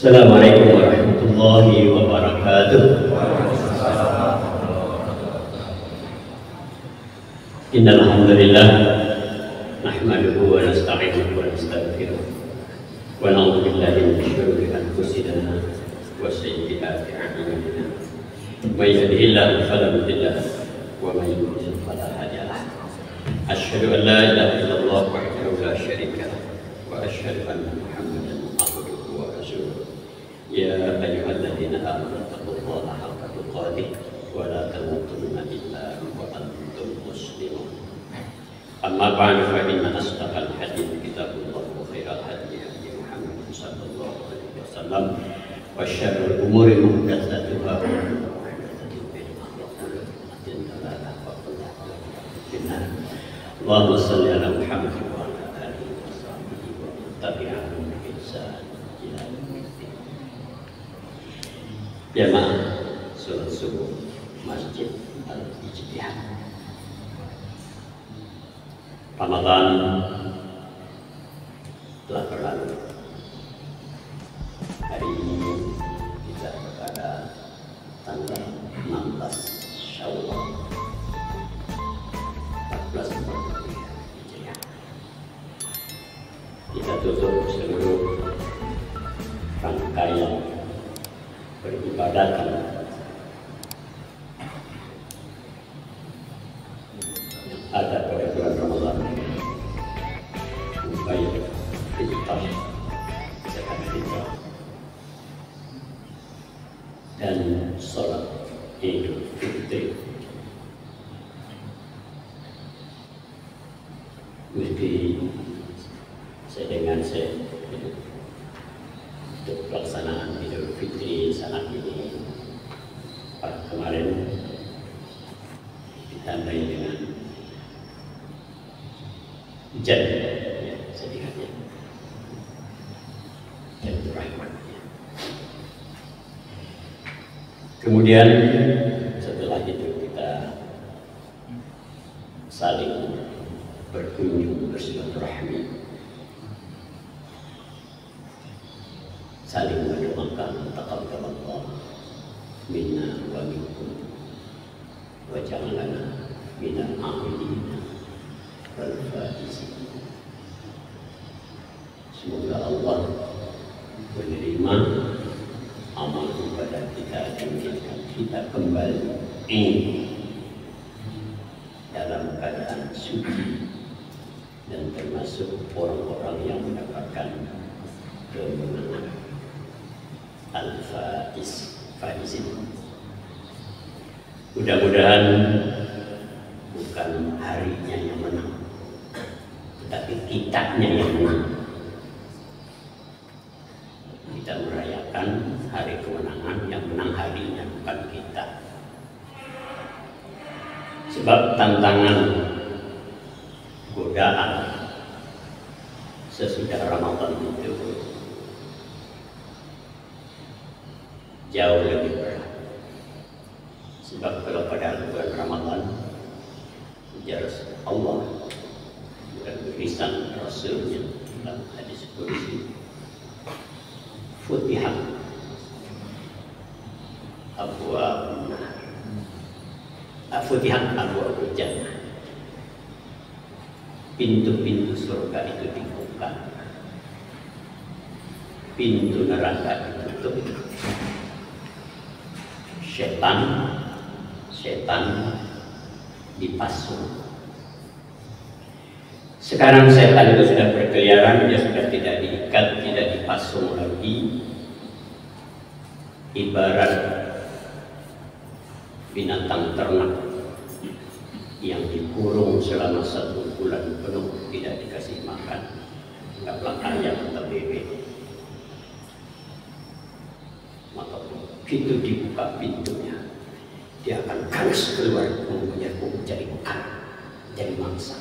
Assalamualaikum warahmatullahi wabarakatuh. Innal hamdalillah nahmaduhu wa nasta'inuhu wa nastaghfiruh wa na'udzu billahi min shururi anfusina wa sayyiati a'malina. May yahdihillahu fala mudilla lahu wa may yudlil fala hadiya lahu. Asyhadu an la ilaha illallah wahdahu la syarika lahu wa asyhadu anna Muhammadan abduhu wa rasuluh. Ya ayyuhalladzina amanu taqullaha haqqa tuqatih wa la tamutunna illa wa antum muslimun. Amma ba'du fa inna asdaqal hadits kitabullah wa khairal hadi hadi Muhammad sallallahu alaihi wasallam wa syarrul umuri muhdatsatuha wa kullu muhdatsatin bid'ah wa kullu bid'atin dhalalah wa kullu dhalalatin finnar. Allahumma shalli ala Muhammad wa ala alihi wa sahbihi wa man tabi'ahum bi ihsan ila yaumil jamaah sholat subuh Masjid Al-Ijtihad. Ramadan telah berlalu. Hari ini kita pada tanggal 16 Syawal 1443 Hijriah. Kita tutup seluruh rangkaian peribadatan yang ada pada bulan Ramadan, baik fitrah, zakat fitrah, dan sholat Idul Fitri. Mesti untuk pelaksanaan Idul Fitri saat ini kemarin ditandai dengan hujan, ya, sedikitnya dan rahmatnya. Kemudian setelah itu kita saling berkunjung, bersilaturahmi, saling mendoakan taqabbalallah minna wa minkum wa ja'alana minal a'idina wal faizin. Semoga Allah menerima amal ibadah kita dan kita kembali dalam keadaan suci dan termasuk orang-orang yang mendapatkan kemenangan. Al-Faizin. Mudah-mudahan bukan harinya yang menang, tetapi kitanya yang menang. Kita merayakan hari kemenangan, yang menang harinya bukan kita. Sebab tantangan, godaan sesudah Ramadan itu jauh lebih berat. Sebab kalau pada bulan Ramadan, ujar Allah dan berisan Rasulnya dalam hadis qudsi, Futihat abwaabun nar, Futihat abwaabul jannah, pintu-pintu surga itu dibuka, pintu neraka ditutup. Setan dipasung. Sekarang setan itu sudah berkeliaran, dia sudah tidak diikat, tidak dipasung lagi. Ibarat binatang ternak yang dikurung selama 1 bulan penuh, tidak dikasih makan, nggak ayam atau bebek. Maka begitu dibuka pintunya, dia akan ganas keluar menjadi makan, jadi mangsa.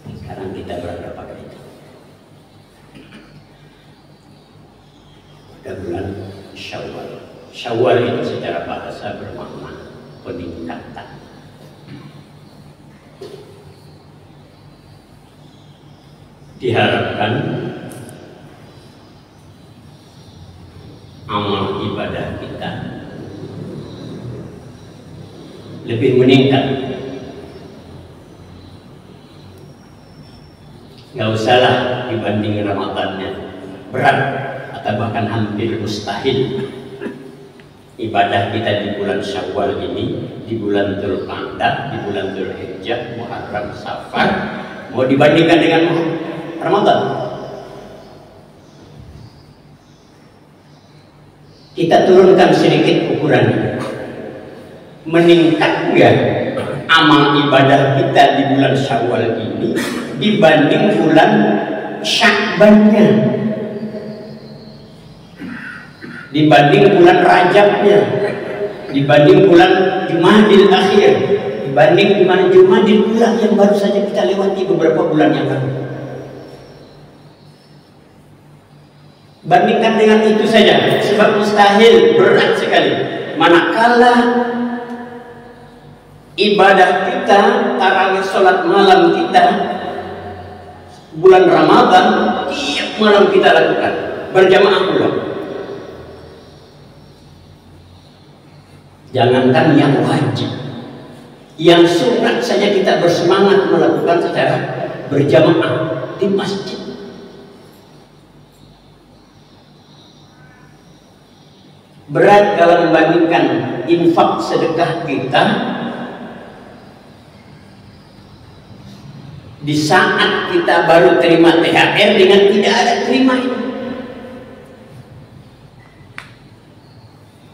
Sekarang kita berada pada itu. Pada bulan Syawal. Syawal itu secara bahasa bermakna peningkatan. diharapkan amal ibadah kita lebih meningkat. Nggak usahlah dibanding Ramadannya berat atau bahkan hampir mustahil. Ibadah kita di bulan Syawal ini, di bulan Dzulqa'dah, di bulan Dzulhijjah, Muharram, Safar, mau dibandingkan dengan Ramadan? Kita turunkan sedikit ukurannya. Meningkat nggak amal ibadah kita di bulan Syawal ini dibanding bulan Sya'bannya, dibanding bulan Rajabnya, dibanding bulan Jumadil Akhir, dibanding bulan Jumadil Ula yang baru saja kita lewati beberapa bulan yang lalu. Bandingkan dengan itu saja, sebab mustahil, berat sekali. Manakala ibadah kita, tarawih sholat malam kita bulan Ramadan, tiap malam kita lakukan berjamaah pula. Jangankan yang wajib, yang sunat saja kita bersemangat melakukan secara berjamaah di masjid. Berat kalau membandingkan infak sedekah kita di saat kita baru terima THR dengan tidak ada terima ini.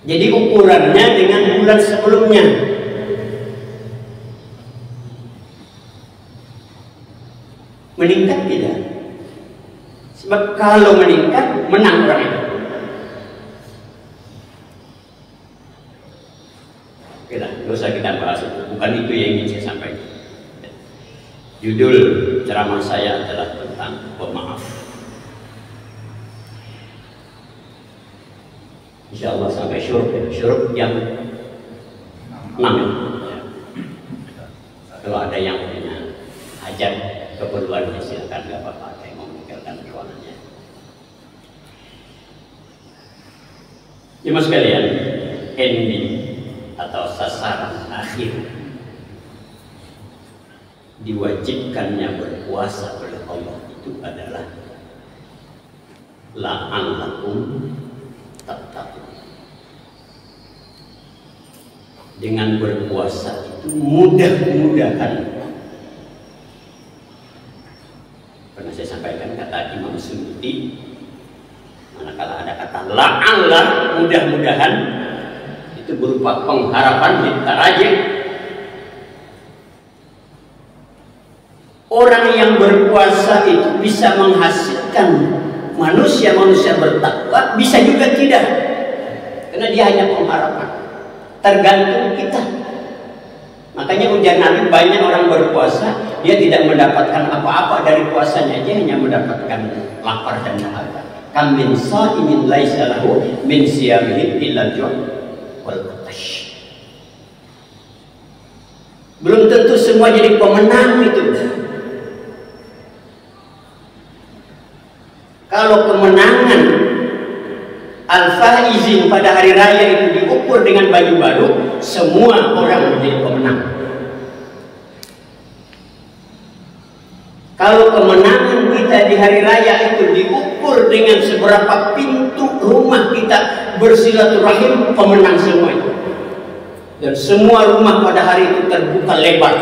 Jadi ukurannya dengan bulan sebelumnya. Meningkat tidak? Sebab kalau meningkat, menang orang itu. Oke lah, nggak usah kita bahas itu. Bukan itu yang ingin saya sampaikan. Judul ceramah saya adalah tentang pemaaf. Insya Allah sampai syuruk yang 6 ya. Kalau ada yang punya hajat keperluan silakan, nggak apa-apa, saya mau meninggalkan ruangannya. Jemaah sekalian, ending atau sasaran akhir diwajibkannya berpuasa oleh Allah itu adalah la'allakum tattaqun. Dengan berpuasa itu mudah-mudahan, pernah saya sampaikan kata Imam Suyuti, manakala ada kata la'allah, mudah-mudahan, itu berupa pengharapan litarajih. Orang yang berpuasa itu bisa menghasilkan manusia-manusia bertakwa, bisa juga tidak, karena dia hanya pengharapan. Tergantung kita. Makanya ujar Nabi, banyak orang berpuasa, dia tidak mendapatkan apa-apa dari puasanya, dia hanya mendapatkan lapar dan dahaga. Kam min sha'imin laisa lahu min siyamihi illa al-ju' wal 'atash. Belum tentu semua jadi pemenang itu. Kalau kemenangan al-faizin pada hari raya itu diukur dengan baju baru, semua orang menjadi pemenang. Kalau kemenangan kita di hari raya itu diukur dengan seberapa pintu rumah kita bersilaturahim, pemenang semua itu. Dan semua rumah pada hari itu terbuka lebar.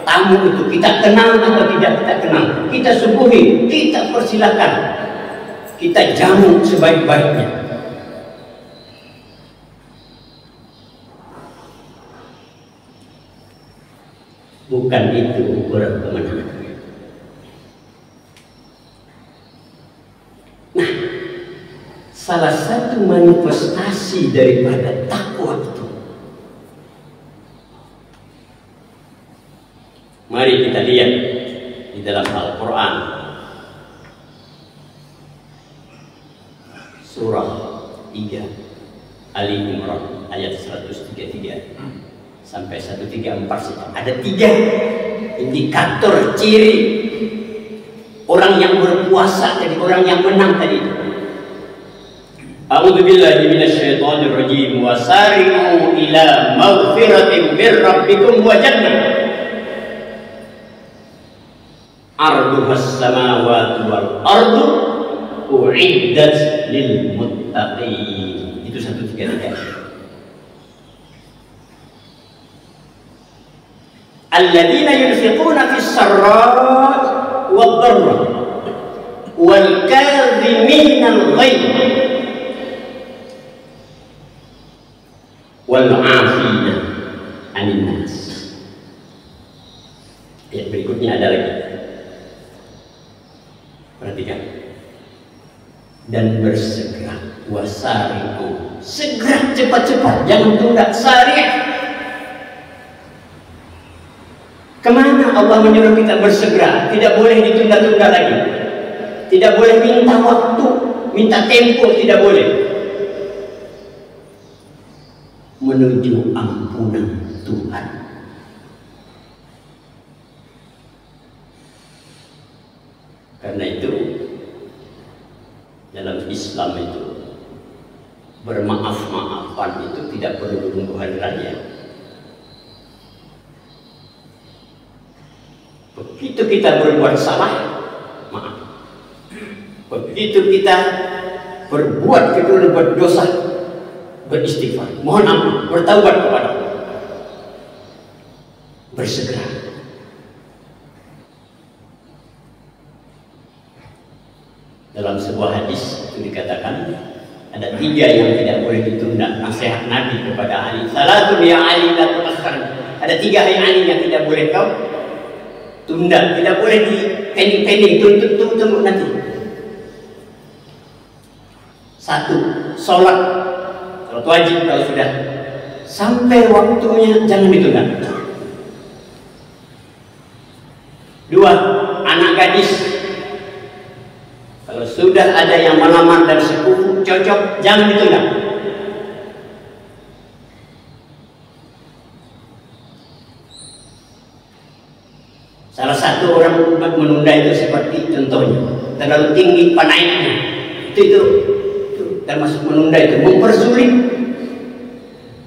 Tamu itu kita kenal atau tidak kita kenal, kita suguhi, kita persilakan, kita jamu sebaik-baiknya. Bukan itu ukuran kemenangan. Nah, salah satu manifestasi daripada takwa itu, mari kita lihat di dalam Al-Quran, surah 3 Ali Imran ayat 133 sampai 134 saja. Ada 3 indikator ciri orang yang berpuasa tadi, orang yang menang tadi itu. A'udzu billahi minasyaitonir rajim. Wasari'u ila maghfiratin mir rabbikum wa jannah arduhas samawati wal ardu u'iddat lil muttaqin. Itu 133. Alladzina yunfiquna fis sarra'i wad dharra wal kadhiminal ghaidh wal 'afina 'anil nas. Ayat berikutnya ada lagi. Perhatikan. Dan bersegera, wasari'u, segera, cepat-cepat, jangan tunda, sari'. Kemana Allah menyuruh kita bersegera? Tidak boleh ditunda-tunda lagi. Tidak boleh minta waktu, minta tempo, tidak boleh. Menuju ampunan Tuhan. Karena itu dalam Islam itu bermaaf-maafan itu tidak perlu menunggu hari raya. Begitu kita berbuat salah, maaf. Begitu kita berbuat dosa, beristighfar, mohon ampun, bertaubat kepada Allah, bersegera. Dalam sebuah hadis itu dikatakan ada 3 yang tidak boleh ditunda. Nasihat Nabi kepada Ali, salatun ya Ali la tuakhir. Ada 3 hai Ali yang tidak boleh kau tunda, tidak boleh di pending, tunggu nanti. 1, sholat wajib kalau sudah sampai waktunya jangan ditunda. 2, anak gadis, kalau sudah ada yang melamar dan sepupu cocok, jangan ditunda. Salah satu orang menunda itu seperti contohnya terlalu tinggi naiknya, itu termasuk menunda, itu mempersulit.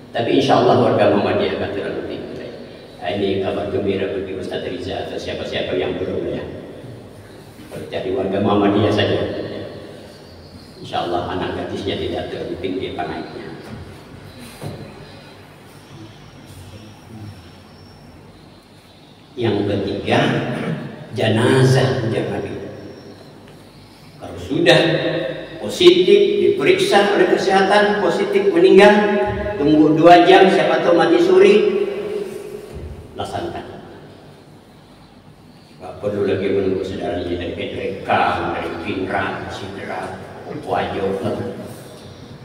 Tapi insya Allah warga Muhammadiyah akan terlalu tinggi. Ini kabar gembira bagi Ustaz Riza atau siapa-siapa yang belum ya. Jadi warga Muhammadiyah saja. Insya Allah anak gadisnya tidak terlalu tinggi naiknya. Yang ketiga, jenazah jangan. Kalau sudah positif diperiksa oleh kesehatan, positif meninggal, tunggu 2 jam, siapa tahu mati suri, laksanakan. Gak perlu lagi menunggu saudaranya dari PDK, dari Pindra, Sidra, Wajo,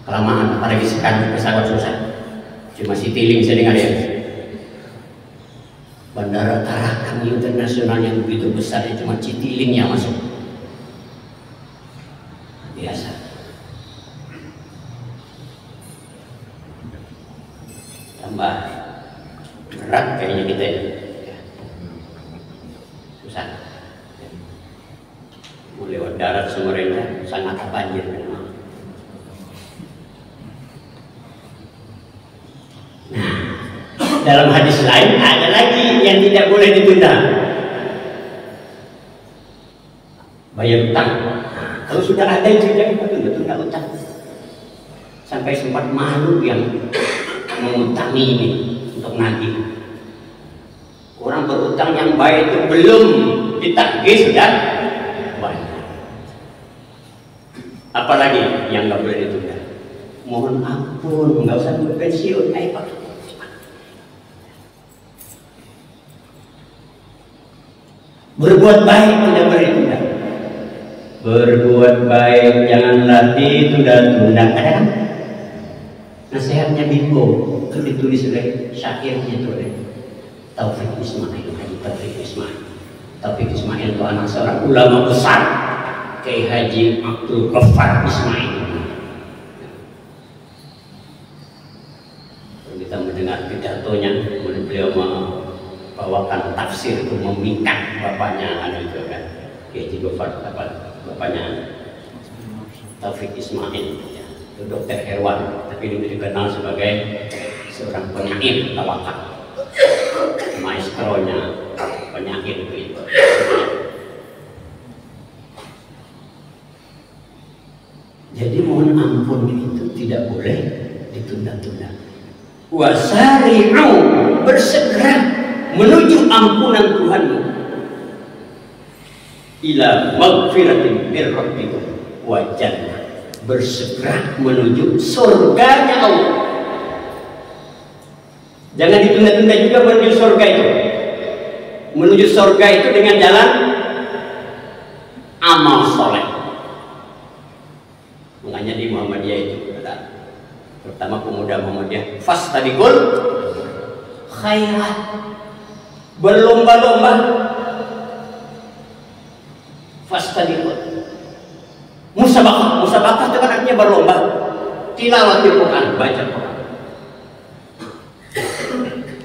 kelamaan, apalagi sekarang pesawat susah. Cuma Citylink saya dengar ya. Bandara Tarakan internasional yang begitu besar itu cuma Citylink yang masuk. Biasa. Tambah berat kayaknya kita ya. Susah. Mau lewat darat Samarinda sangat banjir memang. Dalam hadis lain ada lagi yang tidak boleh ditunda, bayar utang. Kalau sudah ada itu jangan tunda utang. Sampai sempat malu yang mengutangi ini untuk nagih. Orang berutang yang baik itu belum ditagih sudah banyak. Apalagi yang nggak boleh ditunda. Mohon ampun, nggak usah pensiun, ayo Pak. Berbuat baik tidak boleh ditunda. Berbuat baik janganlah ditunda-tunda. Ada kan? Nasihatnya Bimbo itu ditulis oleh syairnya itu oleh Taufik Ismail, Haji Taufik Ismail. Taufik Ismail itu anak seorang ulama besar, Kiai Haji Abdul Ghaffar Ismail. Kita mendengar pidatonya, kemudian beliau membawakan tafsir untuk memikat bapaknya itu kan. Haji Gofar, bapaknya Taufik Ismail, ya. Itu dokter hewan, tapi dia dikenal sebagai seorang penyair tawakal, maestronya penyair itu. Jadi mohon ampun itu tidak boleh ditunda-tunda. Wasari'u, bersegera menuju ampunan Tuhanmu. Ila maghfiratin min rabbikum wa jannah, bersegera menuju surganya Allah. Jangan ditunda-tunda juga menuju surga itu. Menuju surga itu dengan jalan amal soleh. Makanya di Muhammadiyah itu pertama pemuda Muhammadiyah fastabiqul khairat, berlomba-lomba. Fastabiqul musabaqah, musabaqah itu kan artinya berlomba. Tilawatil Quran, baca Quran,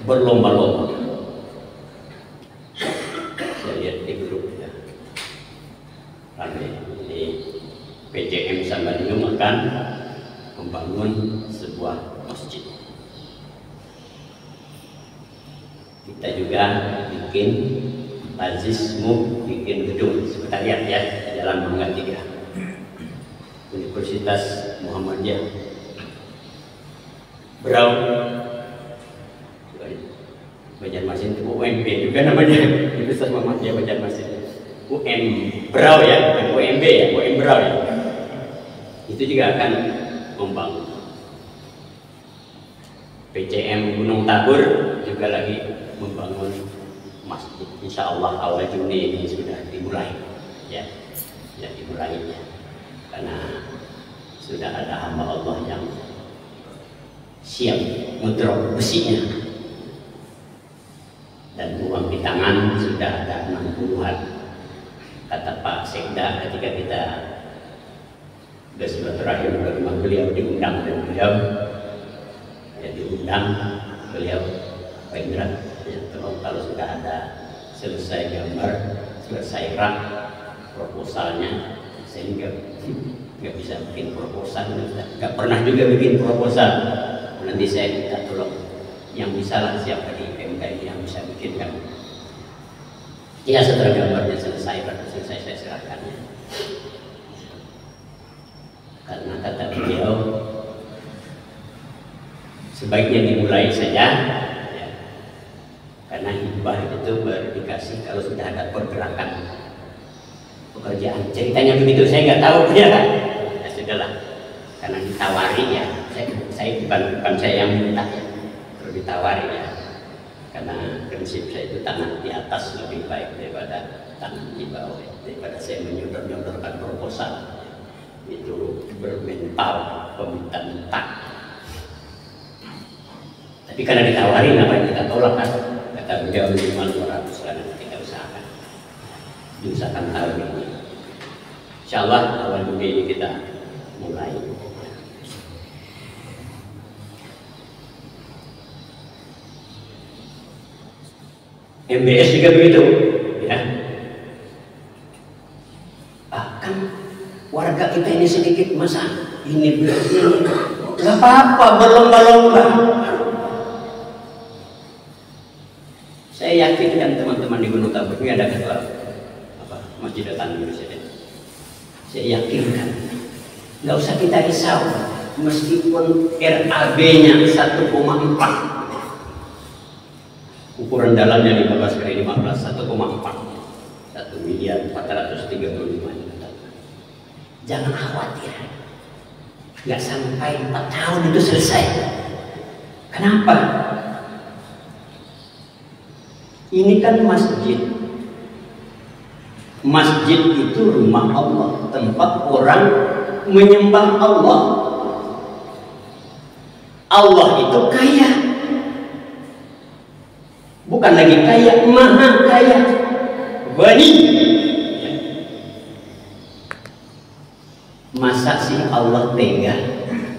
berlomba-lomba. Saya lihat di grup ya, ramai di PJM Sambandung akan membangun sebuah masjid. Kita juga bikin Azizmu, bikin gedung. Sebentar lihat ya, Jalan Mangga 3, Universitas Muhammadiyah Berau, Banjarmasin, itu UMB juga namanya, Universitas Muhammadiyah Banjarmasin. UM Berau ya, UMB ya, UM Berau ya. Itu juga akan membangun. PCM Gunung Tabur juga lagi membangun masjid. Insya Allah awal Juni ini sudah dimulai, ya, sudah dimulainya. Karena sudah ada hamba Allah yang siap ngedrop besinya, dan uang di tangan sudah ada 60-an. Kata Pak Sekda ketika kita bersilaturahim ke rumah beliau, diundang dan beliau ya, diundang beliau Pak Indra ya, kalau sudah ada selesai gambar, selesai rak proposalnya. Saya nggak bisa bikin proposal, nggak pernah juga bikin proposal. Nanti saya minta tolong yang bisa lah, siapa di PMK ini yang bisa bikin kan. Ya setelah gambarnya selesai, baru selesai saya serahkannya. Karena kata beliau sebaiknya dimulai saja ya. Karena hibah itu berdikasih kalau sudah ada pergerakan pekerjaan. Ceritanya begitu, saya nggak tahu ya. Ya sudahlah, karena ditawari ya. Saya bukan saya yang minta ya, kalau ditawari ya. Karena prinsip saya itu tangan di atas lebih baik daripada tangan di bawah. Daripada saya menyodorkan proposal itu bermental peminta-minta. Tapi karena ditawari, namanya kita tolak kan. Kata beliau minimal 200 lah, nanti kita usahakan. Diusahakan tahun ini. Insya Allah awal Juni ini kita mulai. MBS juga begitu, ya. Bahkan warga kita ini sedikit, masa ini begini, nggak apa-apa berlomba-lomba. Saya yakin kan teman-teman di Gunung Tabur ini ada ketua Masjid Datang Indonesia. Saya yakin kan, nggak usah kita risau, meskipun RAB-nya 1,4. Ukuran dalamnya 15 kali 15, 1,4, 1.435.000.000. Jangan khawatir, nggak sampai 4 tahun itu selesai. Kenapa? Ini kan masjid. Masjid itu rumah Allah, tempat orang menyembah Allah. Allah itu kaya. Bukan lagi kaya, maha kaya, Ghani. Masa sih Allah tega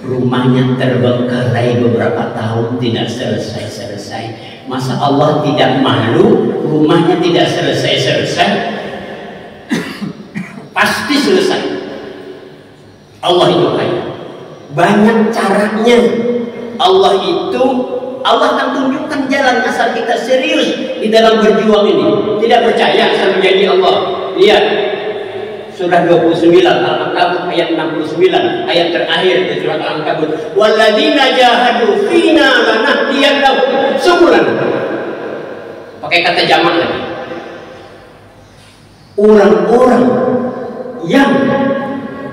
rumahnya terbengkalai beberapa tahun tidak selesai-selesai? Masa Allah tidak malu rumahnya tidak selesai-selesai? pasti selesai. Allah itu kaya, banyak caranya. Allah akan tunjukkan jalan asal kita serius di dalam berjuang ini. Tidak percaya asal menjadi Allah. Lihat surah 29 Al-Ankabut ayat 69, ayat terakhir di surah Al-Ankabut. Walladzina jahadu fina lanahdiyannahum subulan. Pakai kata jamak lagi. Orang-orang yang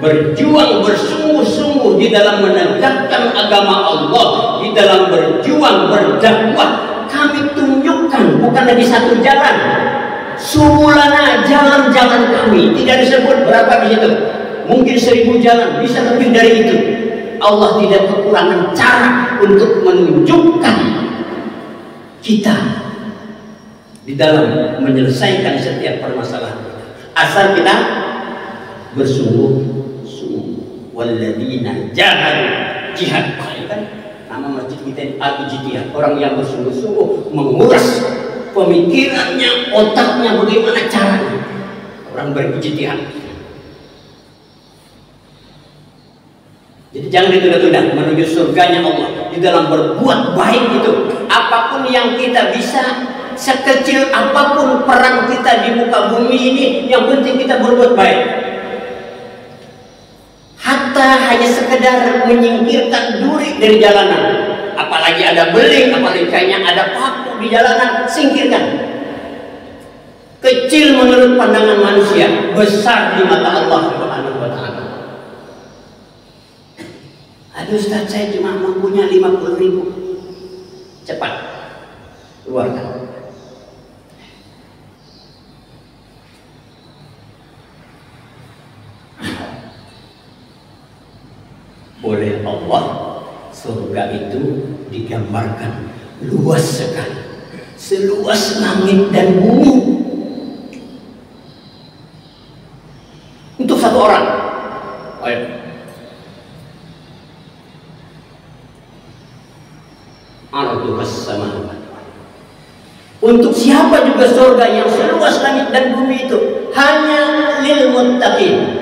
berjuang bersungguh-sungguh di dalam menegakkan agama Allah, di dalam berjuang berdakwah, kami tunjukkan bukan lagi satu jalan, subulana, jalan-jalan kami. Tidak disebut berapa di situ, mungkin 1000 jalan, bisa lebih dari itu. Allah tidak kekurangan cara untuk menunjukkan kita di dalam menyelesaikan setiap permasalahan kita, asal kita bersungguh-sungguh. Walladzina jahadu, jihad, kan nama masjid kita ini al-ijtihad, orang yang bersungguh-sungguh menguras pemikirannya, otaknya, bagaimana caranya orang berijtihad. Jadi jangan ditunda-tunda menuju surganya Allah di dalam berbuat baik itu. Apapun yang kita bisa, sekecil apapun peran kita di muka bumi ini, yang penting kita berbuat baik. Hatta hanya sekedar menyingkirkan duri dari jalanan, apalagi ada beling, apalagi kayaknya ada paku di jalanan, singkirkan. Kecil menurut pandangan manusia, besar di mata Allah Subhanahu wa ta'ala. Aduh Ustaz, saya cuma mampunya 50.000. Cepat keluarkan. Oleh Allah, surga itu digambarkan luas sekali, seluas langit dan bumi. Untuk satu orang, ayo. Arduhas samawati. Untuk siapa juga surga yang seluas langit dan bumi itu hanya lil muttaqin.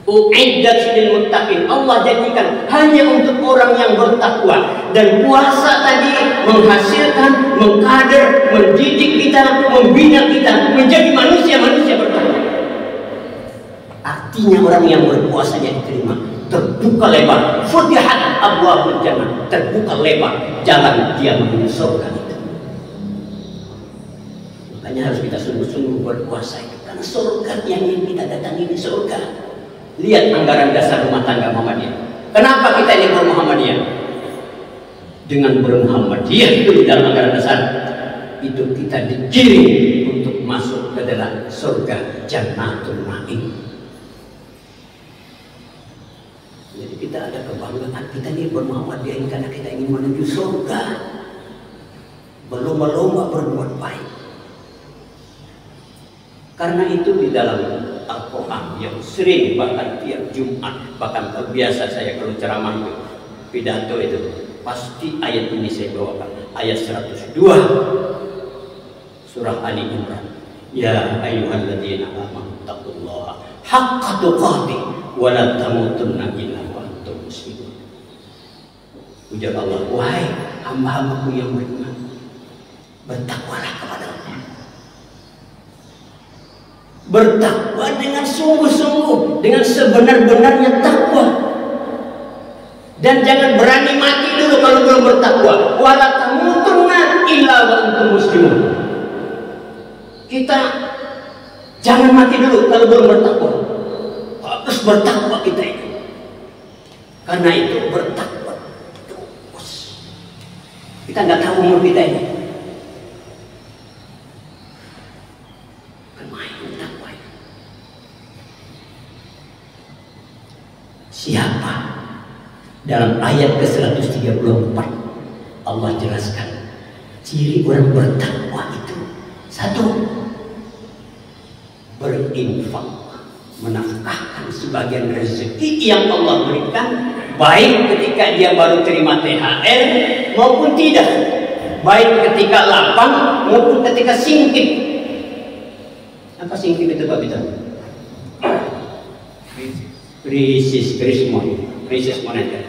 Uiddat lil muttaqin. Allah jadikan hanya untuk orang yang bertakwa. Dan puasa tadi menghasilkan, mengkader, mendidik kita, membina kita menjadi manusia-manusia bertakwa. Artinya orang yang berpuasa jadi diterima, terbuka lebar, futihat abwaabul jannah, terbuka lebar jalan dia menuju surga itu. Makanya harus kita sungguh-sungguh berpuasa itu, karena surga yang ingin kita datangi di surga. Lihat anggaran dasar rumah tangga Muhammadiyah. Kenapa kita ini bermuhammadiyah? Dengan bermuhammadiyah itu di dalam anggaran dasar itu kita digiring untuk masuk ke dalam surga Jannatul Ma'in. Jadi kita ada kebanggaan, kita ini bermuhammadiyah ini karena kita ingin menuju surga. Berlomba-lomba berbuat baik. Karena itu di dalam Al-Quran yang sering, bahkan tiap Jumat, bahkan terbiasa saya kalau ceramah itu, pidato itu, pasti ayat ini saya bawakan. Ayat 102 surah Ali Imran. Ya ayyuhalladzina amanu taqullaha haqqa tuqatih wa la tamutunna illa wa antum muslimun. Ujar Allah, wahai hamba-hambaku yang beriman, bertakwalah kepada Allah. Bertakwa dengan sungguh-sungguh, dengan sebenar-benarnya takwa. Dan jangan berani mati dulu kalau belum bertakwa. Wala tamutunna illa wa antum muslimun. Kita jangan mati dulu kalau belum bertakwa. Harus bertakwa kita ini. Karena itu bertakwa terus. Kita nggak tahu umur kita ini. Siapa? Dalam ayat ke-134 Allah jelaskan ciri orang bertakwa itu. Satu, berinfak, menafkahkan sebagian rezeki yang Allah berikan, baik ketika dia baru terima THR maupun tidak, baik ketika lapang maupun ketika singkip. Apa singkip itu Pak Bita? krisis moneter.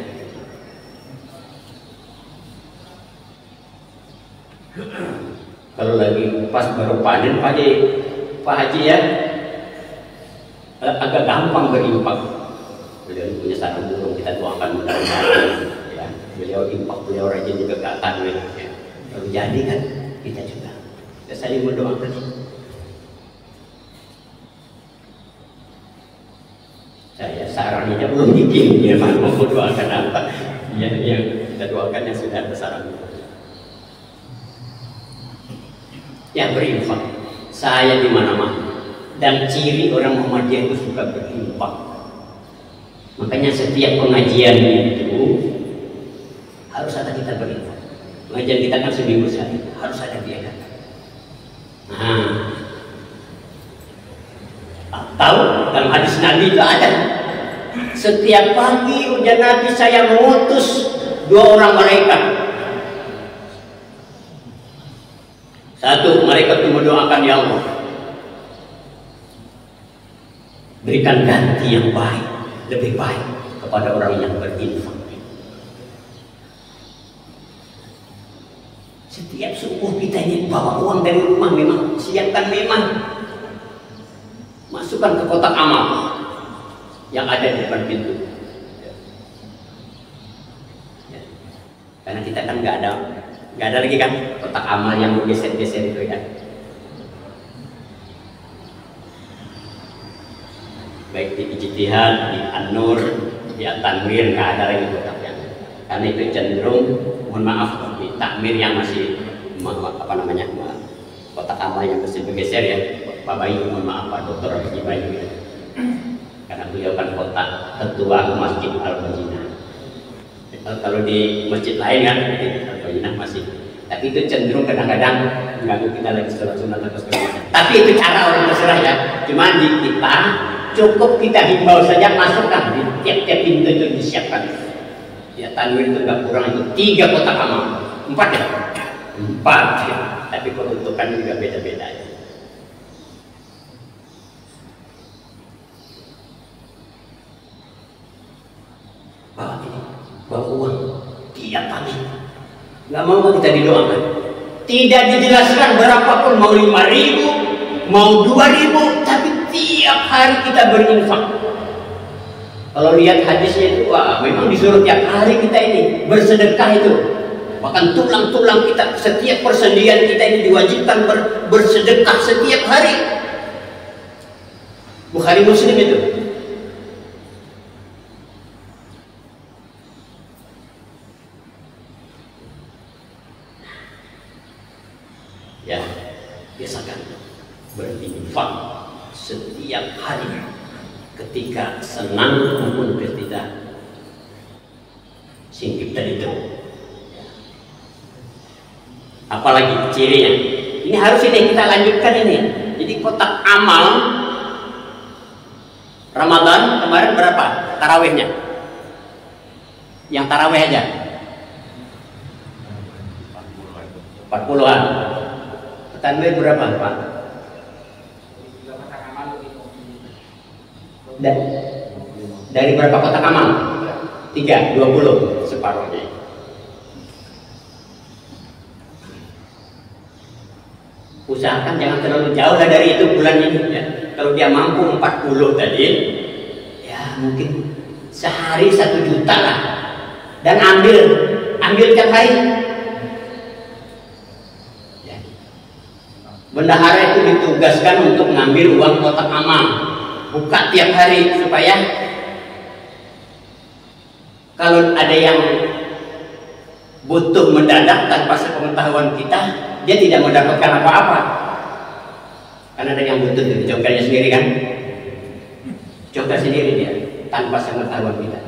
Kalau lagi pas baru panen Pak Haji ya, agak gampang berimpak. Beliau punya sarang burung, kita doakan mudah-mudahan ya. Beliau impak, beliau rajin juga ke tanwin ya. Kalau jadi kan kita juga saling mendoakan. Saya sarannya belum bikin, dia mau doakan apa? Ya, yang kita doakan yang sudah ada saran. Ya berinfak. Saya di mana-mana. Dan ciri orang Muhammadiyah itu suka berinfak. Makanya setiap pengajian itu harus ada kita berinfak. Pengajian kita kan seminggu sekali, harus ada biaya. Nah, tahu dalam hadis Nabi itu ada. Setiap pagi ujar Nabi, saya mengutus 2 orang malaikat. Satu, mereka itu mendoakan, ya Allah, berikan ganti yang baik, lebih baik kepada orang yang berinfak. Setiap subuh kita ini bawa uang dari rumah, memang siapkan, memang masukkan ke kotak amal yang ada di depan pintu. Ya. Karena kita kan nggak ada lagi kan kotak amal yang bergeser-geser itu ya. Baik di Ijtihad, di An-Nur, di At-Tanwir, nggak ada lagi kotaknya. Karena itu cenderung, mohon maaf, di takmir yang masih apa namanya, kotak amal yang masih bergeser ya. Pak Bayu, mohon maaf Pak Dokter Haji Bayu ya. Karena beliau kan kotak ketua Masjid Al-Madinah. Kalau di masjid lain kan Al-Madinah masih. Tapi itu cenderung kadang-kadang mengganggu kita lagi sholat sunat atau segala macam. Tapi itu cara orang terserah ya. Cuma di kita cukup kita himbau saja, masukkan di tiap-tiap pintu itu disiapkan. Ya tanwir itu nggak kurang itu 3 kotak amal, 4 ya, 4 ya. Tapi peruntukan juga beda-beda ya. Bawa uang tiap pagi, nggak mau kita didoakan, tidak dijelaskan berapapun, mau 5.000 mau 2.000, tapi tiap hari kita berinfak. Kalau lihat hadisnya itu, wah, memang disuruh tiap hari kita ini bersedekah itu. Bahkan tulang-tulang kita, setiap persendian kita ini diwajibkan bersedekah setiap hari. Bukhari Muslim itu. Ya, biasakan berinfak setiap hari, ketika senang maupun ketika singkiptan itu. Apalagi cirinya, ini harus ini kita lanjutkan ini. Jadi kotak amal Ramadan kemarin berapa tarawihnya? Yang tarawih aja 40-an. Tanwir berapa Pak? Dari berapa kotak amal? 3, 20, separuhnya. Usahakan jangan terlalu jauh lah dari itu bulan ini ya. Kalau dia mampu 40 tadi, ya mungkin sehari 1 juta lah. Dan ambil tiap hari. Ya. Bendahara itu ditugaskan untuk mengambil uang kotak amal, buka tiap hari supaya kalau ada yang butuh mendadak tanpa sepengetahuan kita, dia tidak mendapatkan apa-apa. Karena ada yang butuh dari jokernya sendiri kan, joker sendiri dia tanpa sepengetahuan kita.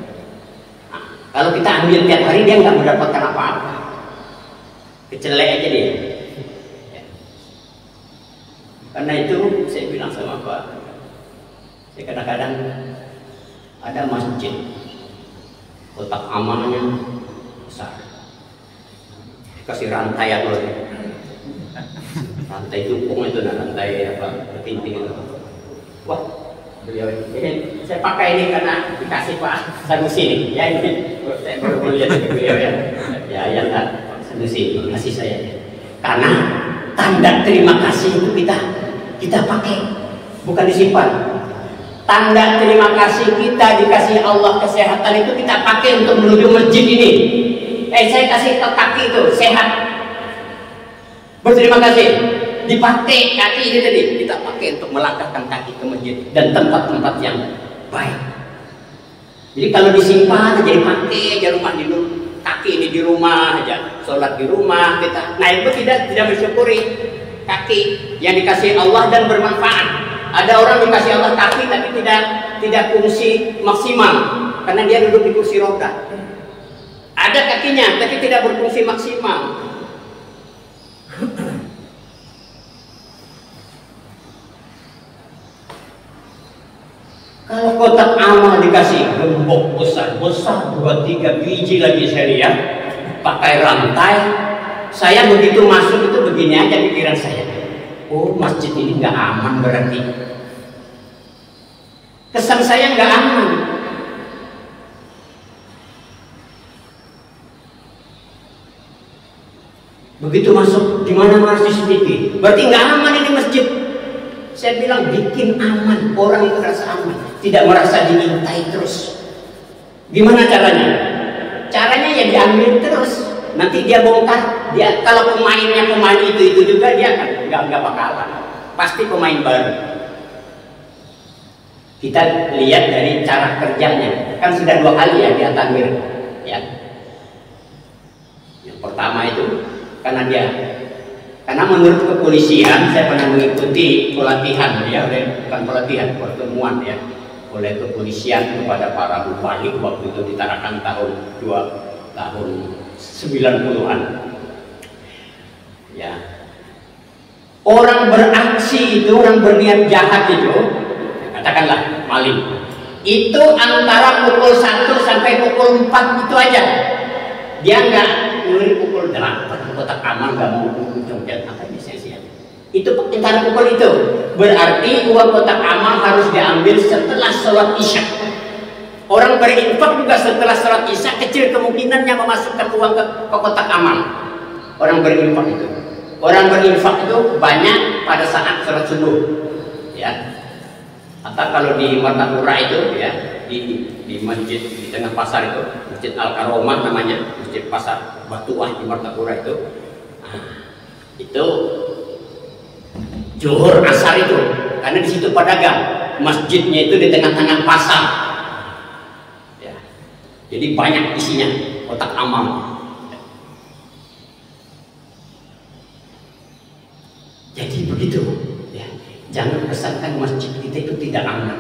Nah, kalau kita ambil tiap hari, dia nggak mendapatkan apa-apa, kecelek aja dia. Ya. Karena itu saya bilang sama Pak, saya kadang-kadang ada masjid kotak amalnya besar, kasih rantai atau rantai jukung itu, rantai apa, bertinting itu. Wah, beliau ini saya pakai ini karena dikasih Pak Sanusi nih. Ya ini saya baru lihat dari beliau ya. Ya yang Pak Sanusi kasih saya. Karena tanda terima kasih itu kita pakai, bukan disimpan. Tanda terima kasih kita dikasih Allah kesehatan itu kita pakai untuk menuju masjid ini. Saya kasih ke kaki itu sehat. Berterima kasih. Dipakai kaki ini tadi kita pakai untuk melangkahkan kaki ke masjid dan tempat-tempat yang baik. Jadi kalau disimpan jadi pakai aja rumah di kaki ini di rumah aja, sholat di rumah kita. Nah itu tidak mensyukuri kaki yang dikasih Allah dan bermanfaat. Ada orang dikasih Allah kaki tapi tidak fungsi maksimal karena dia duduk di kursi roda. Ada kakinya tapi tidak berfungsi maksimal. Kalau kotak amal dikasih gembok besar 2-3 biji lagi saya lihat pakai rantai, saya begitu masuk itu begini aja pikiran saya. Oh masjid ini nggak aman berarti. Kesan saya nggak aman. Begitu masuk di mana CCTV, berarti nggak aman ini masjid. Saya bilang bikin aman, orang itu rasa aman, tidak merasa dimintai terus. Gimana caranya? Caranya ya diambil terus. Nanti dia bongkar, dia kalau pemain itu juga dia kan nggak bakalan. Pasti pemain baru. Kita lihat dari cara kerjanya, kan sudah 2 kali ya dia takmir, ya. Yang pertama itu karena menurut kepolisian saya pernah mengikuti pelatihan ya, bukan pelatihan, pertemuan ya oleh kepolisian kepada para mubalik waktu itu di Tarakan tahun 90-an ya. Orang beraksi itu, orang berniat jahat itu, katakanlah maling, itu antara pukul 1 sampai pukul 4 itu aja. Dia nggak mulai pukul 8 kotak amal, nggak mau pukul jam apa biasanya. Itu antara pukul itu. Berarti uang kotak amal harus diambil setelah sholat isya. Orang berinfak juga setelah sholat isya kecil kemungkinannya memasukkan uang ke kotak amal. Orang berinfak itu. Orang berinfak itu banyak pada saat sholat subuh, ya. Atau kalau di Martapura itu, ya, di masjid di tengah pasar itu, Masjid Al-Karomah namanya, masjid pasar Batuah di Martapura itu. Nah, itu Zuhur Asar itu, karena di situ pedagang, masjidnya itu di tengah-tengah pasar, ya. Jadi banyak isinya kotak amal. Jadi begitu, ya. Jangan kesankan masjid kita itu tidak aman.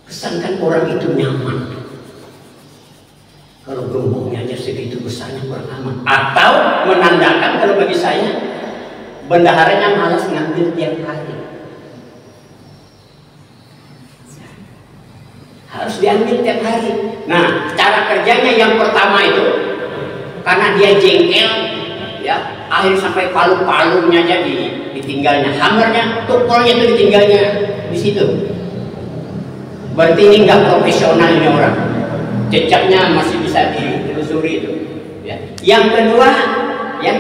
Kesankan orang itu nyaman. Kalau gembongnya aja segitu besarnya kurang aman. Atau menandakan kalau bagi saya bendaharanya malas ngambil tiap hari. Harus diambil tiap hari. Nah, cara kerjanya yang pertama itu karena dia jengkel, ya, akhir sampai palu-palunya aja ditinggalnya, hammernya, tukulnya itu ditinggalnya di situ. Berarti ini nggak profesional ini orang. Jejaknya masih bisa ditelusuri itu. Ya. Yang kedua, ya,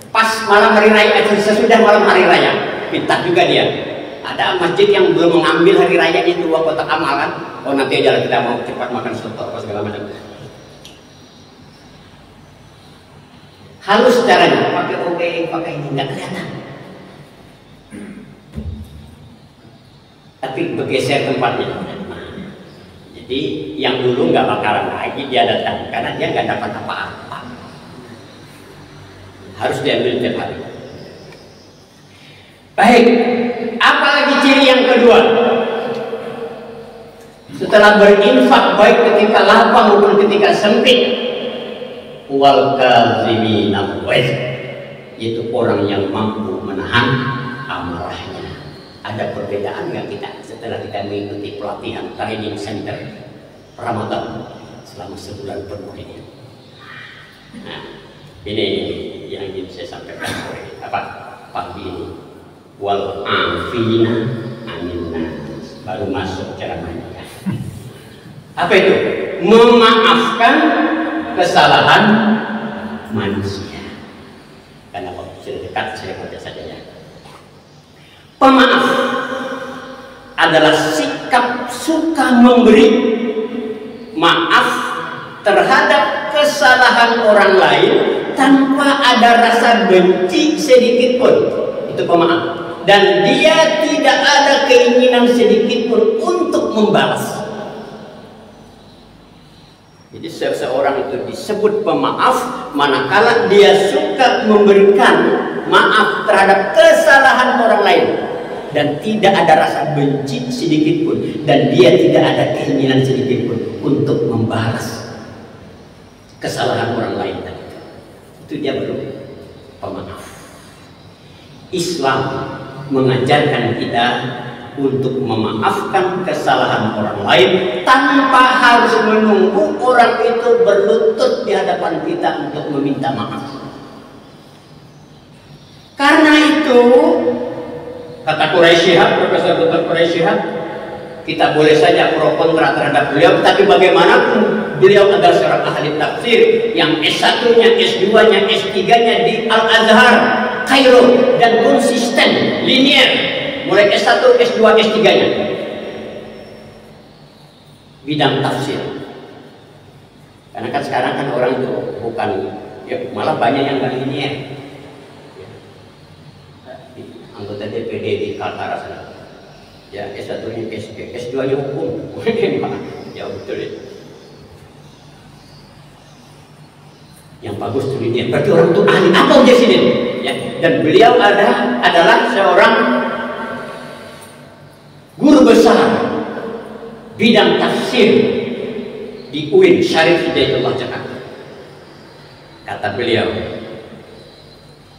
pas malam hari raya, sesudah malam hari raya, pintar juga dia. Ada masjid yang belum mengambil hari raya itu uang kotak amalan. Oh nanti aja kita mau cepat makan soto apa segala macam. Halus caranya, pakai obeng, pakai ini nggak kelihatan. Tapi bergeser tempatnya. Jadi yang dulu nggak bakalan lagi dia datang karena dia nggak dapat apa-apa. Harus diambil tiap hari. Baik, apalagi ciri yang kedua? Setelah berinfak baik ketika lapang maupun ketika sempit, wal kazimina yaitu orang yang mampu menahan amarahnya. Ada perbedaan nggak kita setelah kita mengikuti pelatihan training center Ramadan selama sebulan penuh ini? Nah, ini yang ingin saya sampaikan pagi ini. Wal afina anin nas. baru masuk ceramahnya. Apa itu? Memaafkan kesalahan manusia. Karena kalau sudah dekat saya baca saja ya. Pemaaf adalah sikap suka memberi maaf terhadap kesalahan orang lain tanpa ada rasa benci sedikit pun. Itu pemaaf. Dan dia tidak ada keinginan sedikit pun untuk membalas. Jadi seseorang itu disebut pemaaf manakala dia suka memberikan maaf terhadap kesalahan orang lain dan tidak ada rasa benci sedikit pun, dan dia tidak ada keinginan sedikit pun untuk membalas kesalahan orang lain. Itu dia baru pemaaf. Islam mengajarkan kita untuk memaafkan kesalahan orang lain tanpa harus menunggu orang itu berlutut di hadapan kita untuk meminta maaf. Karena itu, kata Quraisy Shihab, Profesor Dr. Quraisy Shihab, kita boleh saja pro kontra terhadap beliau, tapi bagaimanapun beliau adalah seorang ahli tafsir yang S1-nya, S2-nya, S3-nya di Al-Azhar, Kairo, dan konsisten, linier, mulai S1, S2, S3-nya bidang tafsir. Karena kan sekarang kan orang itu bukan, ya malah banyak yang nggak linier. Anggota DPD di Kaltara sana, ya S1-nya PSG, S2-nya hukum. Ya betul ya. Yang bagus tuh ini, berarti orang itu ahli apa udah sini ya. Dan beliau adalah seorang guru besar bidang tafsir di UIN Syarif Hidayatullah Jakarta. Kata beliau,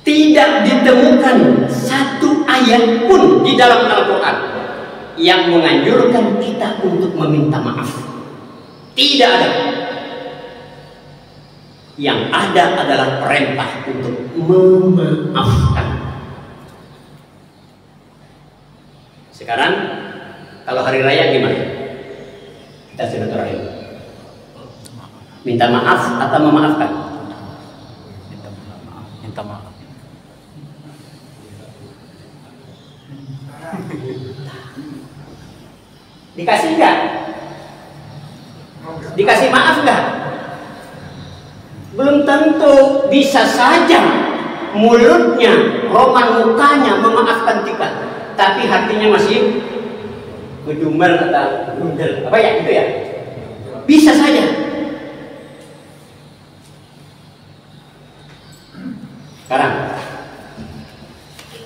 tidak ditemukan satu ayat pun di dalam Al-Quran yang menganjurkan kita untuk meminta maaf. Tidak ada. Yang ada adalah perintah untuk memaafkan. Sekarang kalau hari raya gimana? Kita silaturahim. Minta maaf atau memaafkan? Minta maaf. Dikasih enggak? Dikasih maaf enggak? Belum tentu. Bisa saja mulutnya, roman mukanya memaafkan kita, tapi hatinya masih gedumel atau gundel. Apa ya itu ya? Bisa saja. Sekarang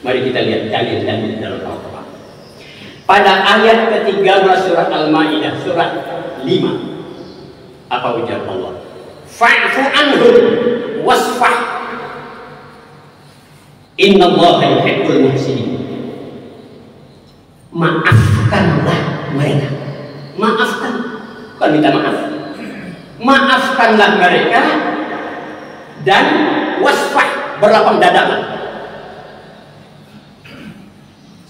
mari kita lihat dalil-dalil dalam Al-Quran. Pada ayat ke-13 surat Al-Maidah, surat 5, apa ujar Allah? Fa'fu anhum wasfah innallaha yuhibbul muhsinin. Maafkanlah mereka. Maafkan, bukan minta maaf. Maafkanlah mereka dan wasfah, berlapang dada.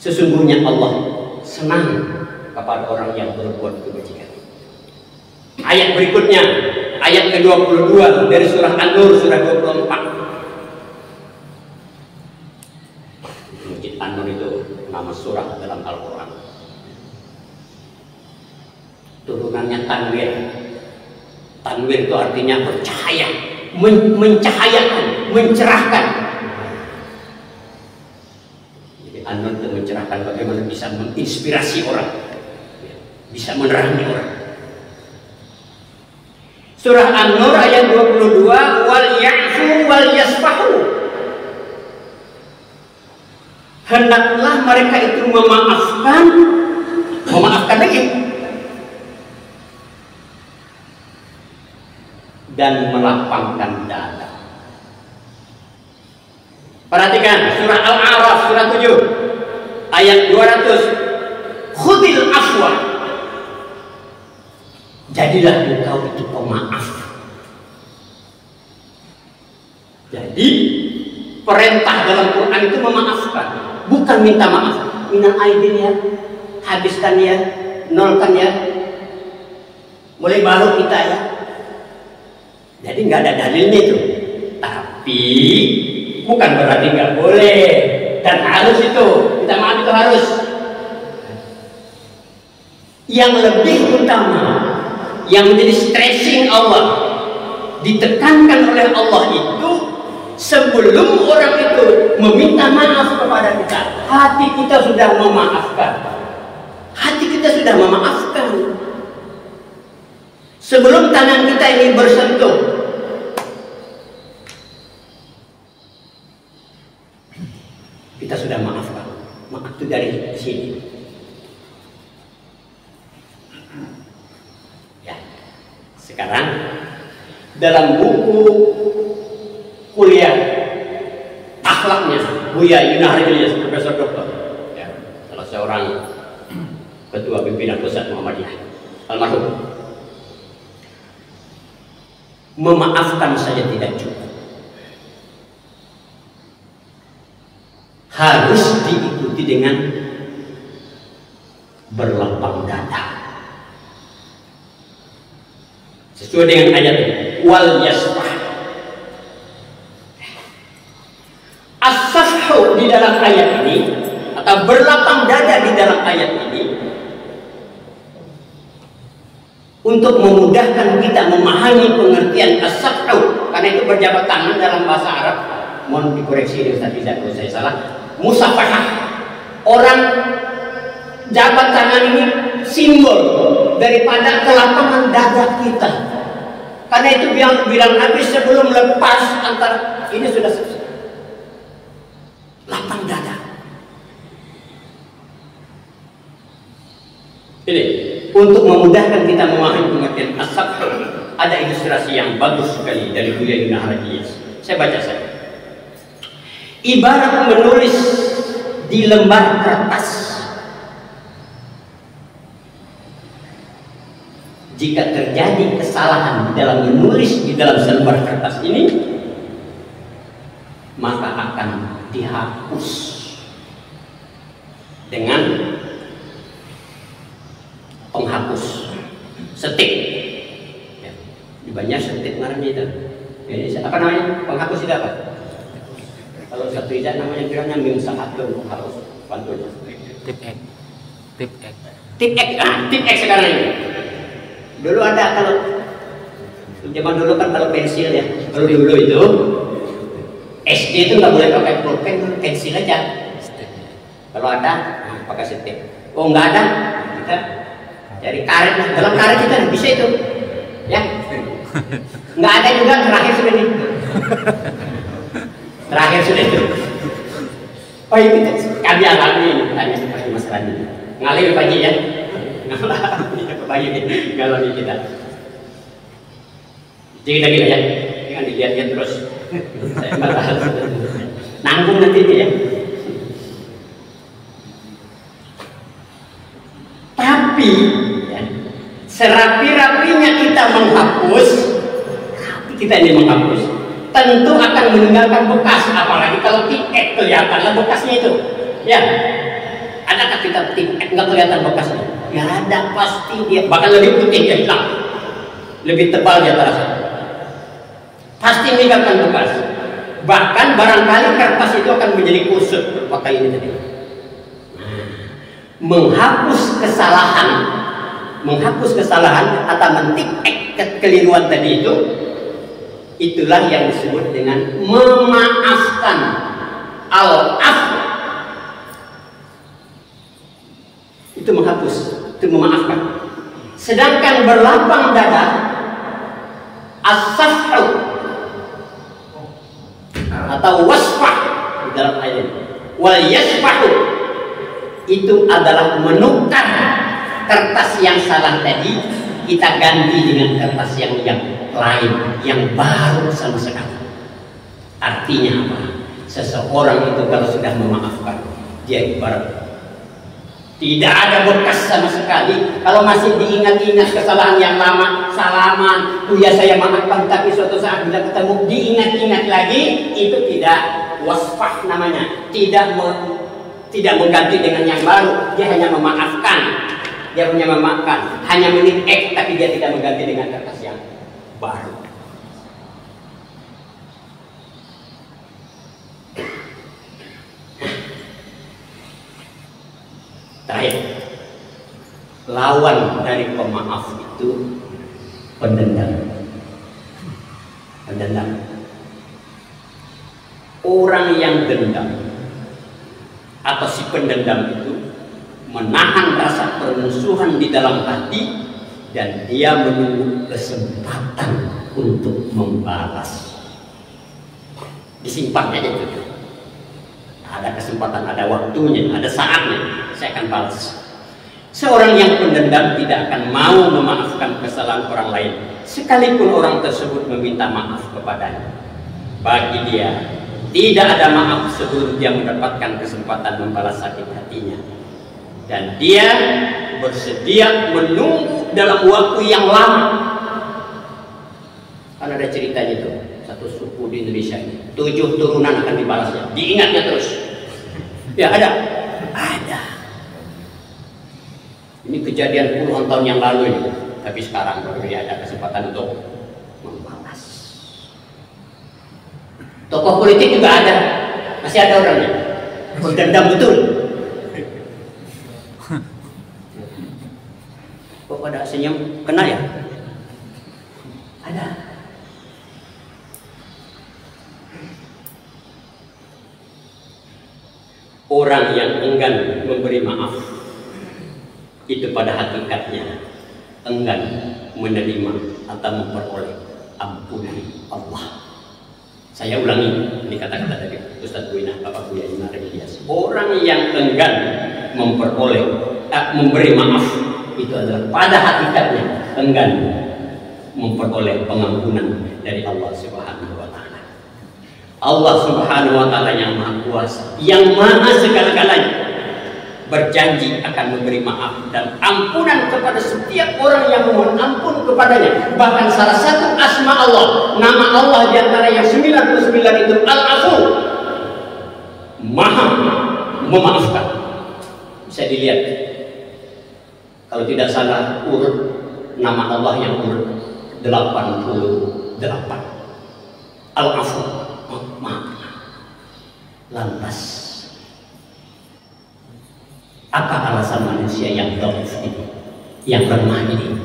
Sesungguhnya Allah senang kepada orang yang berbuat kebajikan. Ayat berikutnya, ayat ke-22 dari surah An-Nur, surah 24. Masjid An-Nur itu nama surah dalam Al-Quran. Turunannya tanwir. Tanwir itu artinya bercahaya, mencahayakan, mencerahkan. Jadi An-Nur itu mencerahkan, bagaimana bisa menginspirasi orang, bisa menerangi orang. Surah An-Nur ayat 22, wal ya'fu wal yasfahu. Hendaklah mereka itu memaafkan lagi, dan melapangkan dada. Perhatikan surah Al-A'raf surah 7 ayat 200. Khudil afwa. Jadilah engkau itu pemaaf. Jadi perintah dalam Quran itu memaafkan, bukan minta maaf. Minal aidin ya, habiskan ya, nolkan ya, mulai baru kita ya. Jadi nggak ada dalilnya itu. Tapi bukan berarti nggak boleh dan harus itu. Kita maaf itu harus. Yang lebih utama, yang menjadi stressing Allah, ditekankan oleh Allah itu sebelum orang itu meminta maaf kepada kita, hati kita sudah memaafkan. Hati kita sudah memaafkan. Sebelum tangan kita ini bersentuh, kita sudah maafkan. Maaf itu dari sini. Ya. Sekarang dalam buku kuliah akhlaknya Buya Yunahar Ilyas, Profesor Doktor, ya, salah seorang ketua pimpinan pusat Muhammadiyah, almarhum. Memaafkan saja tidak cukup, harus diikuti dengan berlapang dada, sesuai dengan ayat wal yasfah. As-safhu di dalam ayat ini atau berlapang dada di dalam ayat ini untuk memudahkan kita memahami pengertian as-safhu, karena itu berjabat tangan dalam bahasa Arab. Mohon dikoreksi Ustaz Iza kalau saya salah. Musafahah, orang jabat tangan ini simbol daripada kelapangan dada kita. Karena itu bilang Nabi sebelum lepas antara ini sudah selesai. Lapang dada. Ini untuk memudahkan kita memahami pengertian as-safhu, ada ilustrasi yang bagus sekali dari Buya Yunahar Ilyas. Saya baca saja. Ibarat menulis di lembar kertas. Jika terjadi kesalahan di dalam menulis di dalam selembar kertas ini, maka akan dihapus dengan penghapus setik. Ya, di banyak setik namanya itu. Ini apa namanya? Penghapus itu apa? Kalau satu ijazah namanya kiranya mimsahatun, harus pantun. Tip X. Tip X. Tip X. Tip X sekarang ini. Dulu ada, kalau zaman dulu kan kalau pensil ya. Kalau dulu itu SD itu nggak boleh pakai pulpen, pensil aja. Kalau ada, pakai setik. Oh nggak ada, kita cari karet. Dalam karet kita bisa itu, ya. Nggak ada juga, terakhir sudah nih. Terakhir sudah itu. Oh ini kami alami ini, tanya seperti Mas Rani. Ngalir pagi ya, pagi ngalami kita. Jadi lagi ya, jangan dilihat-lihat terus. Saya malah nanggung nanti ya. Tapi ya, serapi-rapinya kita menghapus, kita ini menghapus, tentu akan meninggalkan bekas. Apalagi kalau tiket kelihatanlah bekasnya itu. Ya, adakah kita tiket nggak kelihatan bekasnya? Ya ada, pasti dia bahkan lebih putih dia hilang, lebih tebal dia terasa. Pasti meninggalkan bekas. Bahkan barangkali kertas itu akan menjadi kusut pakai ini tadi. Menghapus kesalahan atau mentik kekeliruan tadi itu, itulah yang disebut dengan memaafkan. Al-af itu menghapus, itu memaafkan. Sedangkan berlapang dada, as-safhu atau wasfah di dalam ayat ini, wal yasfahu itu adalah menukar kertas yang salah tadi, kita ganti dengan kertas yang lain, yang baru sama sekali. Artinya apa? Seseorang itu kalau sudah memaafkan, dia ibarat tidak ada bekas sama sekali. Kalau masih diingat-ingat kesalahan yang lama, salaman, ya saya maafkan, tapi suatu saat bila ketemu diingat-ingat lagi, itu tidak wasfah namanya, tidak mengganti dengan yang baru, dia hanya memaafkan. dia punya memaafkan. Hanya menit X, tapi dia tidak mengganti dengan kertas yang baru. Terakhir, lawan dari pemaaf itu pendendam. Pendendam. Orang yang dendam atau si pendendam itu menahan rasa permusuhan di dalam hati dan dia menunggu kesempatan untuk membalas. Disimpan aja itu. Ada kesempatan, ada waktunya, ada saatnya saya akan balas. Seorang yang pendendam tidak akan mau memaafkan kesalahan orang lain, sekalipun orang tersebut meminta maaf kepadanya. Bagi dia tidak ada maaf sebelum dia mendapatkan kesempatan membalas sakit hatinya. Dan dia bersedia menunggu dalam waktu yang lama. Kan ada ceritanya itu, satu suku di Indonesia ini, 7 turunan akan dibalasnya, diingatnya terus. Ya ada. Ini kejadian puluhan tahun yang lalu ini, tapi sekarang baru ada kesempatan untuk membalas. Tokoh politik juga ada, masih ada orangnya, berdendam betul. Kok pada senyum, kenal ya? Ada. Orang yang enggan memberi maaf itu pada hakikatnya enggan menerima atau memperoleh ampunan Allah. Saya ulangi, ini kata-kata dari Ustaz Buina, Bapak Buya Imam Ilyas. Orang yang enggan memberi maaf itu adalah pada hakikatnya enggan memperoleh pengampunan dari Allah Subhanahu wa Ta'ala. Allah Subhanahu wa Ta'ala yang Maha Kuasa, yang Maha segala-galanya, berjanji akan memberi maaf dan ampunan kepada setiap orang yang memohon ampun kepadanya. Bahkan salah satu asma Allah, nama Allah di antara yang 99 itu Al-Afu, Maha memaafkan. Bisa dilihat, kalau tidak salah urut nama Allah yang urut 88. Al-Afu, Maha. Lantas apa alasan manusia yang dhaif ini, yang lemah ini,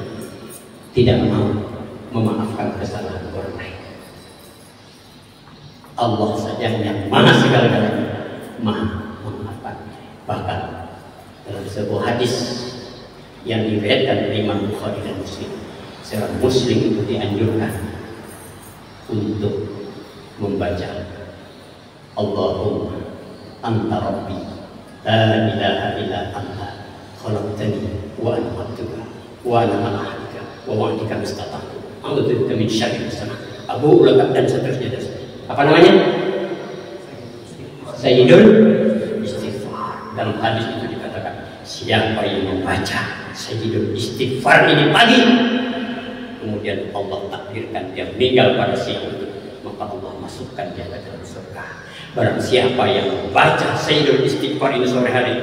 tidak mau memaafkan kesalahan orang lain? Allah saja yang Maha segala-galanya, Maha memaafkan. Bahkan dalam sebuah hadis yang diriwayatkan oleh Imam Bukhari dan Muslim, seorang Muslim itu dianjurkan untuk membaca Allahumma anta rabbi la ilaha illa anta khalaqtani wa ana abduka wa ana ala ahdika wa wa'dika mastata'tu a'udzubika min syarri ma sana'tu abu'u laka, dan seterusnya. Apa namanya? Sayyidul Istighfar. Dalam hadis itu dikatakan, siapa yang membaca Sayyidul Istighfar ini pagi, kemudian Allah takdirkan dia meninggal pada siang itu, maka Allah masukkan dia ke dalam surga. Barang siapa yang membaca Sayyidul Istighfar ini sore hari,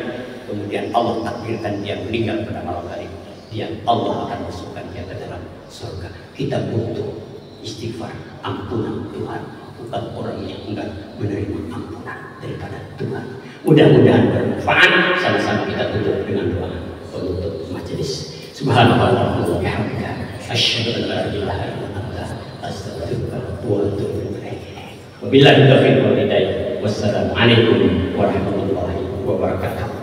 kemudian Allah takdirkan dia meninggal pada malam hari, dia Allah akan masukkan dia ke dalam surga. Kita butuh istighfar, ampunan Tuhan, bukan orang yang enggak menerima ampunan daripada Tuhan. Mudah-mudahan bermanfaat. Sama-sama kita tutup dengan doa penutup majelis. Subhanallah wa bihamdika, asyhadu an la ilaha illa anta, astaghfiruka wa atubu ilaik. Wabillahi taufiq wal hidayah. Wassalamualaikum warahmatullahi wabarakatuh.